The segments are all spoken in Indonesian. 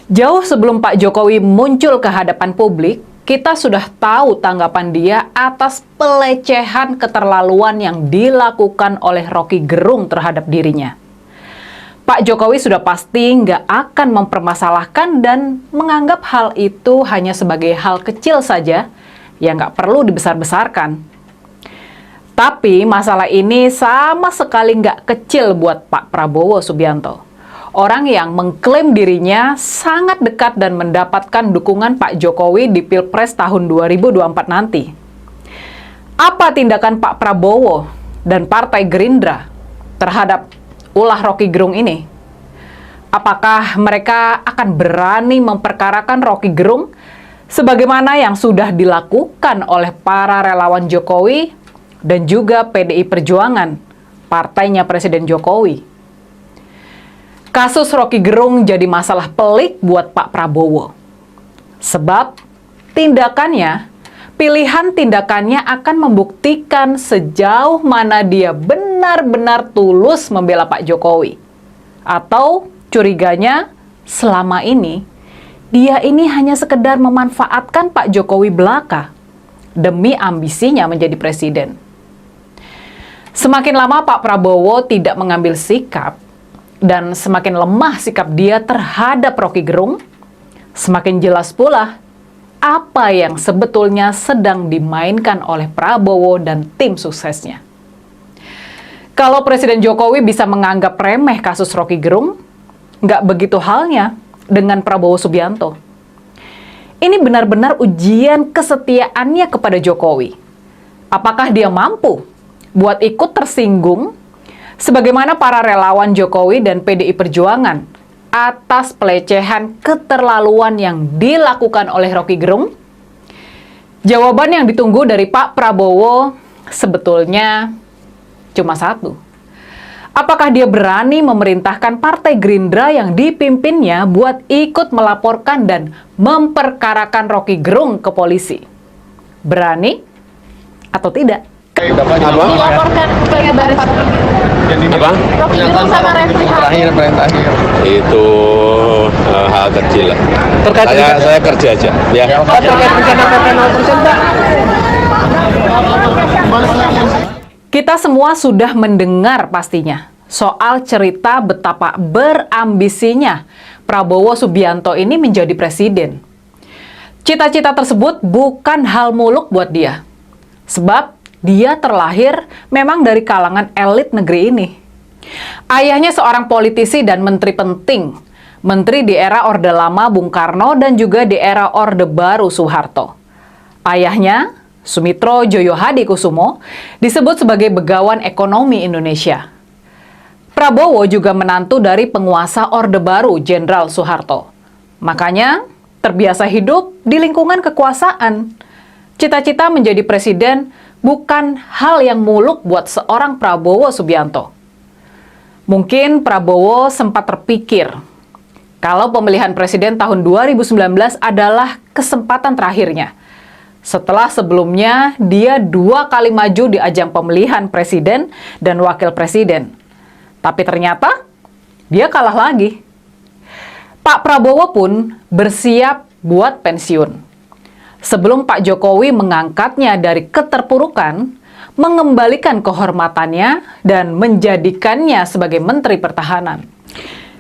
Jauh sebelum Pak Jokowi muncul ke hadapan publik, kita sudah tahu tanggapan dia atas pelecehan keterlaluan yang dilakukan oleh Roky Gerung terhadap dirinya. Pak Jokowi sudah pasti nggak akan mempermasalahkan dan menganggap hal itu hanya sebagai hal kecil saja yang nggak perlu dibesar-besarkan. Tapi masalah ini sama sekali nggak kecil buat Pak Prabowo Subianto. Orang yang mengklaim dirinya sangat dekat dan mendapatkan dukungan Pak Jokowi di Pilpres tahun 2024 nanti. Apa tindakan Pak Prabowo dan Partai Gerindra terhadap ulah Roky Gerung ini? Apakah mereka akan berani memperkarakan Roky Gerung sebagaimana yang sudah dilakukan oleh para relawan Jokowi dan juga PDI Perjuangan, partainya Presiden Jokowi? Kasus Roky Gerung jadi masalah pelik buat Pak Prabowo. Sebab pilihan tindakannya akan membuktikan sejauh mana dia benar-benar tulus membela Pak Jokowi. Atau curiganya selama ini, dia ini hanya sekedar memanfaatkan Pak Jokowi belaka demi ambisinya menjadi presiden. Semakin lama Pak Prabowo tidak mengambil sikap, dan semakin lemah sikap dia terhadap Roky Gerung, semakin jelas pula apa yang sebetulnya sedang dimainkan oleh Prabowo dan tim suksesnya. Kalau Presiden Jokowi bisa menganggap remeh kasus Roky Gerung, nggak begitu halnya dengan Prabowo Subianto. Ini benar-benar ujian kesetiaannya kepada Jokowi. Apakah dia mampu buat ikut tersinggung sebagaimana para relawan Jokowi dan PDI Perjuangan atas pelecehan keterlaluan yang dilakukan oleh Roky Gerung? Jawaban yang ditunggu dari Pak Prabowo sebetulnya cuma satu. Apakah dia berani memerintahkan Partai Gerindra yang dipimpinnya buat ikut melaporkan dan memperkarakan Roky Gerung ke polisi? Berani atau tidak? Melaporkan ke Baris apa? Roky Gerung sama Refli Terakhir. Itu hal kecil lah. Saya kerja aja. Ya. terkait rencana PP 0%, Pak. Kita semua sudah mendengar pastinya soal cerita betapa berambisinya Prabowo Subianto ini menjadi presiden. Cita-cita tersebut bukan hal muluk buat dia. Sebab dia terlahir memang dari kalangan elit negeri ini. Ayahnya seorang politisi dan menteri penting. Menteri di era Orde Lama Bung Karno dan juga di era Orde Baru Soeharto. Ayahnya, Sumitro Joyo Hadikusumo, disebut sebagai begawan ekonomi Indonesia. Prabowo juga menantu dari penguasa Orde Baru Jenderal Soeharto. Makanya terbiasa hidup di lingkungan kekuasaan. Cita-cita menjadi presiden bukan hal yang muluk buat seorang Prabowo Subianto. Mungkin Prabowo sempat terpikir kalau pemilihan presiden tahun 2019 adalah kesempatan terakhirnya. Setelah sebelumnya dia 2 kali maju di ajang pemilihan presiden dan wakil presiden. Tapi ternyata dia kalah lagi. Pak Prabowo pun bersiap buat pensiun. Sebelum Pak Jokowi mengangkatnya dari keterpurukan, mengembalikan kehormatannya, dan menjadikannya sebagai Menteri Pertahanan.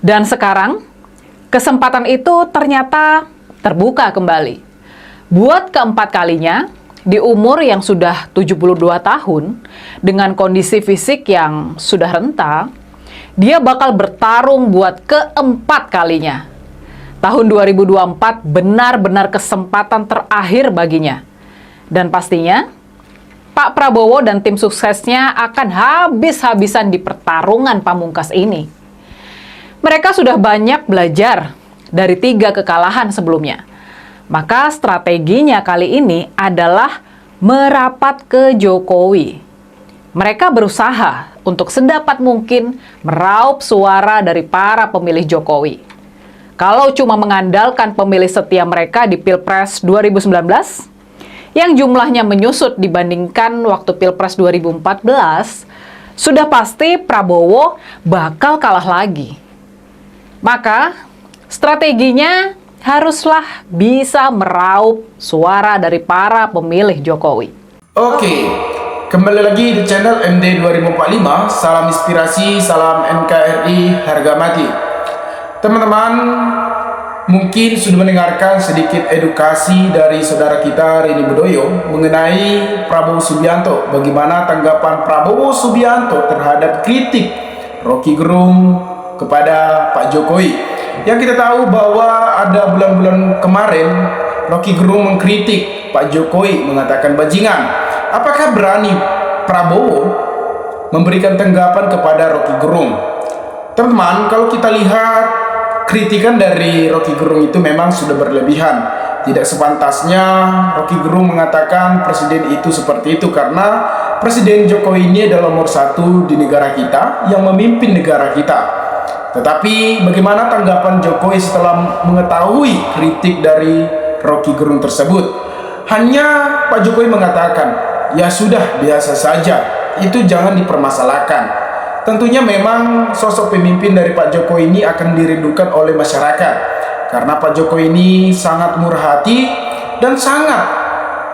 Dan sekarang, kesempatan itu ternyata terbuka kembali. Buat keempat kalinya, di umur yang sudah 72 tahun, dengan kondisi fisik yang sudah renta, dia bakal bertarung buat keempat kalinya. Tahun 2024 benar-benar kesempatan terakhir baginya. Dan pastinya, Pak Prabowo dan tim suksesnya akan habis-habisan di pertarungan pamungkas ini. Mereka sudah banyak belajar dari 3 kekalahan sebelumnya. Maka strateginya kali ini adalah merapat ke Jokowi. Mereka berusaha untuk sedapat mungkin meraup suara dari para pemilih Jokowi. Kalau cuma mengandalkan pemilih setia mereka di Pilpres 2019, yang jumlahnya menyusut dibandingkan waktu Pilpres 2014, sudah pasti Prabowo bakal kalah lagi. Maka, Strateginya haruslah bisa meraup suara dari para pemilih Jokowi. Oke, kembali lagi di channel MD 2045. Salam inspirasi, salam NKRI, harga mati. Teman-teman, mungkin sudah mendengarkan sedikit edukasi dari saudara kita Rini Bedoyo mengenai Prabowo Subianto. Bagaimana tanggapan Prabowo Subianto terhadap kritik Rocky Gerung kepada Pak Jokowi. Yang kita tahu bahwa ada bulan-bulan kemarin Rocky Gerung mengkritik Pak Jokowi, mengatakan bajingan. Apakah berani Prabowo memberikan tanggapan kepada Rocky Gerung? Teman-teman, kalau kita lihat kritikan dari Rocky Gerung itu memang sudah berlebihan. Tidak sepantasnya Rocky Gerung mengatakan presiden itu seperti itu, karena Presiden Jokowi ini adalah nomor satu di negara kita yang memimpin negara kita. Tetapi bagaimana tanggapan Jokowi setelah mengetahui kritik dari Rocky Gerung tersebut? Hanya Pak Jokowi mengatakan, ya sudah, biasa saja, itu jangan dipermasalahkan. Tentunya memang sosok pemimpin dari Pak Jokowi ini akan dirindukan oleh masyarakat, karena Pak Jokowi ini sangat murah hati dan sangat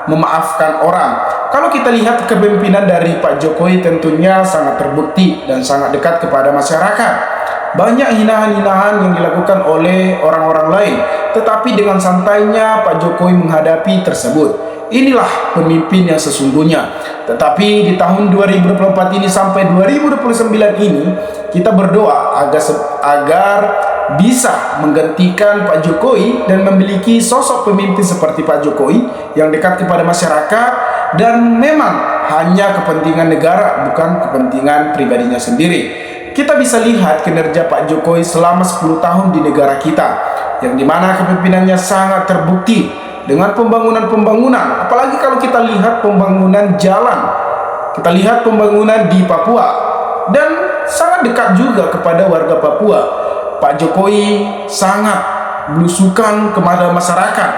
memaafkan orang. Kalau kita lihat kepemimpinan dari Pak Jokowi tentunya sangat terbukti dan sangat dekat kepada masyarakat. Banyak hinahan-hinahan yang dilakukan oleh orang-orang lain, tetapi dengan santainya Pak Jokowi menghadapi tersebut. Inilah pemimpin yang sesungguhnya. Tetapi di tahun 2024 ini sampai 2029 ini, kita berdoa agar bisa menggantikan Pak Jokowi dan memiliki sosok pemimpin seperti Pak Jokowi yang dekat kepada masyarakat dan memang hanya kepentingan negara, bukan kepentingan pribadinya sendiri. Kita bisa lihat kinerja Pak Jokowi selama 10 tahun di negara kita, yang dimana kepemimpinannya sangat terbukti dengan pembangunan-pembangunan. Apalagi kalau kita lihat pembangunan jalan, kita lihat pembangunan di Papua, dan sangat dekat juga kepada warga Papua. Pak Jokowi sangat belusukan kepada masyarakat.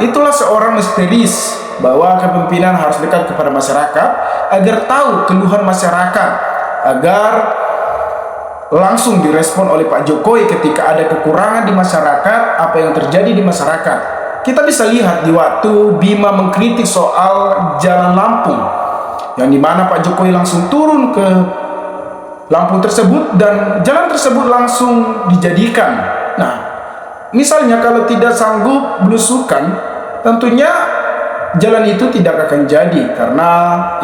Itulah seorang misterius bahwa kepemimpinan harus dekat kepada masyarakat agar tahu keluhan masyarakat, agar langsung direspon oleh Pak Jokowi ketika ada kekurangan di masyarakat, apa yang terjadi di masyarakat. Kita bisa lihat di waktu Bima mengkritik soal jalan Lampung, yang dimana Pak Jokowi langsung turun ke Lampung tersebut dan jalan tersebut langsung dijadikan. Nah, misalnya kalau tidak sanggup belusukan, tentunya jalan itu tidak akan jadi, karena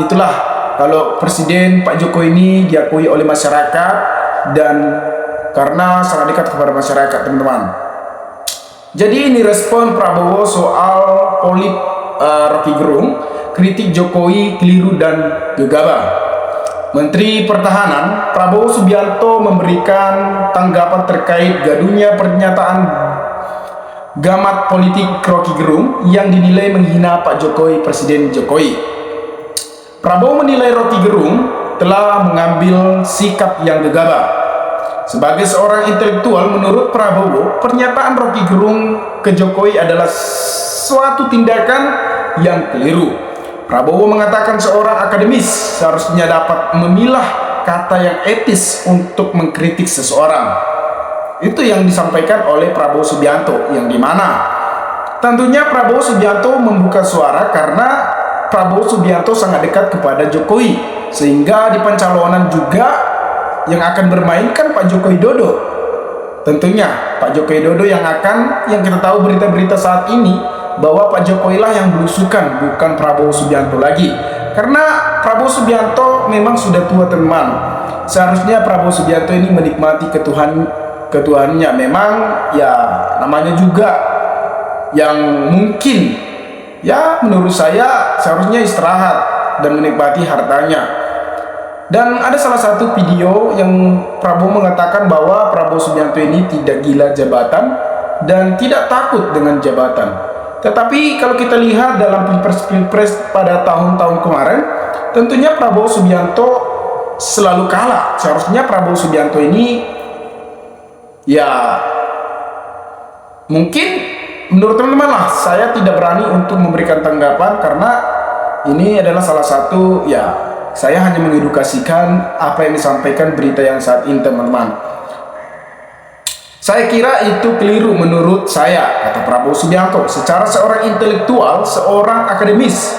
itulah kalau Presiden Pak Jokowi ini diakui oleh masyarakat dan karena sangat dekat kepada masyarakat, teman-teman. Jadi ini respon Prabowo soal Rocky Gerung, kritik Jokowi keliru dan gegabah. Menteri Pertahanan Prabowo Subianto memberikan tanggapan terkait gaduhnya pernyataan gamat politik Rocky Gerung yang dinilai menghina Pak Jokowi, Presiden Jokowi. Prabowo menilai Rocky Gerung telah mengambil sikap yang gegabah. Sebagai seorang intelektual, menurut Prabowo, pernyataan Rocky Gerung ke Jokowi adalah suatu tindakan yang keliru. Prabowo mengatakan seorang akademis seharusnya dapat memilah kata yang etis untuk mengkritik seseorang. Itu yang disampaikan oleh Prabowo Subianto, yang dimana tentunya Prabowo Subianto membuka suara karena Prabowo Subianto sangat dekat kepada Jokowi, sehingga di pencalonan juga yang akan bermain kan Pak Joko Widodo. Tentunya Pak Joko Widodo yang kita tahu berita-berita saat ini bahwa Pak Jokowi lah yang belusukan, bukan Prabowo Subianto lagi. Karena Prabowo Subianto memang sudah tua, teman. Seharusnya Prabowo Subianto ini menikmati ketuhannya. Memang ya namanya juga yang mungkin ya menurut saya seharusnya istirahat dan menikmati hartanya. Dan ada salah satu video yang Prabowo mengatakan bahwa Prabowo Subianto ini tidak gila jabatan dan tidak takut dengan jabatan. Tetapi kalau kita lihat dalam pilpres pada tahun-tahun kemarin, tentunya Prabowo Subianto selalu kalah. Seharusnya Prabowo Subianto ini ya mungkin menurut teman-teman lah, saya tidak berani untuk memberikan tanggapan karena ini adalah salah satu ya, saya hanya mengedukasikan apa yang disampaikan berita yang saat ini, teman-teman. Saya kira itu keliru menurut saya, kata Prabowo Subianto. Secara seorang intelektual, seorang akademis,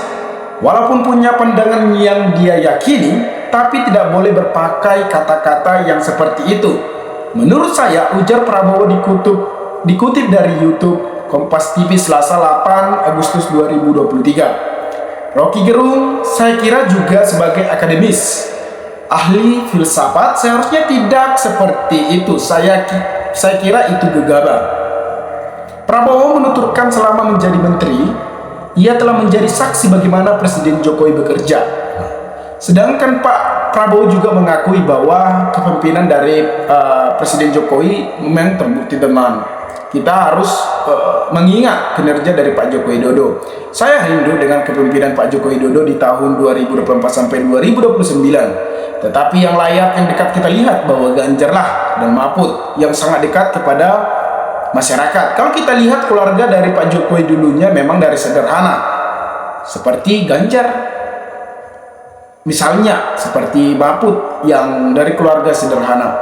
walaupun punya pandangan yang dia yakini, tapi tidak boleh berpakai kata-kata yang seperti itu. Menurut saya, ujar Prabowo dikutip dari YouTube Kompas TV Selasa 8 Agustus 2023. Rocky Gerung, saya kira juga sebagai akademis, ahli filsafat, seharusnya tidak seperti itu. Saya kira itu gegabah. Prabowo menuturkan selama menjadi menteri, ia telah menjadi saksi bagaimana Presiden Jokowi bekerja. Sedangkan Pak Prabowo juga mengakui bahwa kepemimpinan dari Presiden Jokowi memang terbukti teman. Kita harus mengingat kinerja dari Pak Joko Widodo. Saya rindu dengan kepemimpinan Pak Joko Widodo di tahun 2024 sampai 2029. Tetapi yang layak, yang dekat kita lihat bahwa Ganjar lah dan Mahfud yang sangat dekat kepada masyarakat. Kalau kita lihat keluarga dari Pak Jokowi dulunya memang dari sederhana, seperti Ganjar, misalnya seperti Mahfud yang dari keluarga sederhana.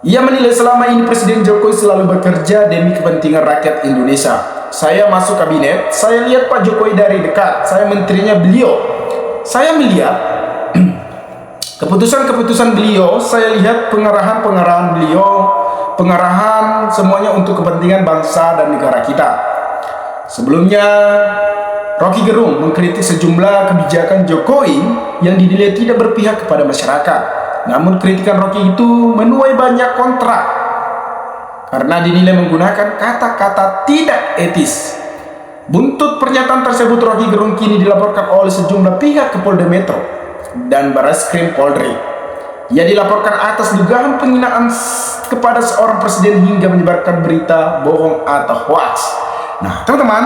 Ia menilai selama ini Presiden Jokowi selalu bekerja demi kepentingan rakyat Indonesia. Saya masuk kabinet, saya lihat Pak Jokowi dari dekat, saya menterinya beliau. Saya melihat keputusan-keputusan beliau, saya lihat pengarahan-pengarahan beliau, pengarahan semuanya untuk kepentingan bangsa dan negara kita. Sebelumnya, Rocky Gerung mengkritik sejumlah kebijakan Jokowi yang dinilai tidak berpihak kepada masyarakat. Namun kritikan Rocky itu menuai banyak kontra karena dinilai menggunakan kata-kata tidak etis. Buntut pernyataan tersebut, Rocky Gerung kini dilaporkan oleh sejumlah pihak ke Polda Metro dan Barreskrim Polri. Ia dilaporkan atas dugaan penghinaan kepada seorang presiden hingga menyebarkan berita bohong atau hoax. Nah, teman-teman,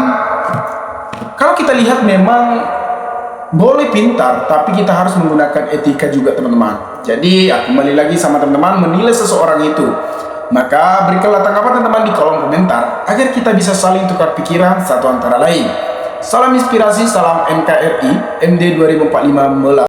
kalau kita lihat memang boleh pintar, tapi kita harus menggunakan etika juga, teman-teman. Jadi, kembali lagi sama teman-teman menilai seseorang itu. Maka berikanlah tanggapan teman-teman di kolom komentar agar kita bisa saling tukar pikiran satu antara lain. Salam inspirasi, salam NKRI, MD 2045 Mela.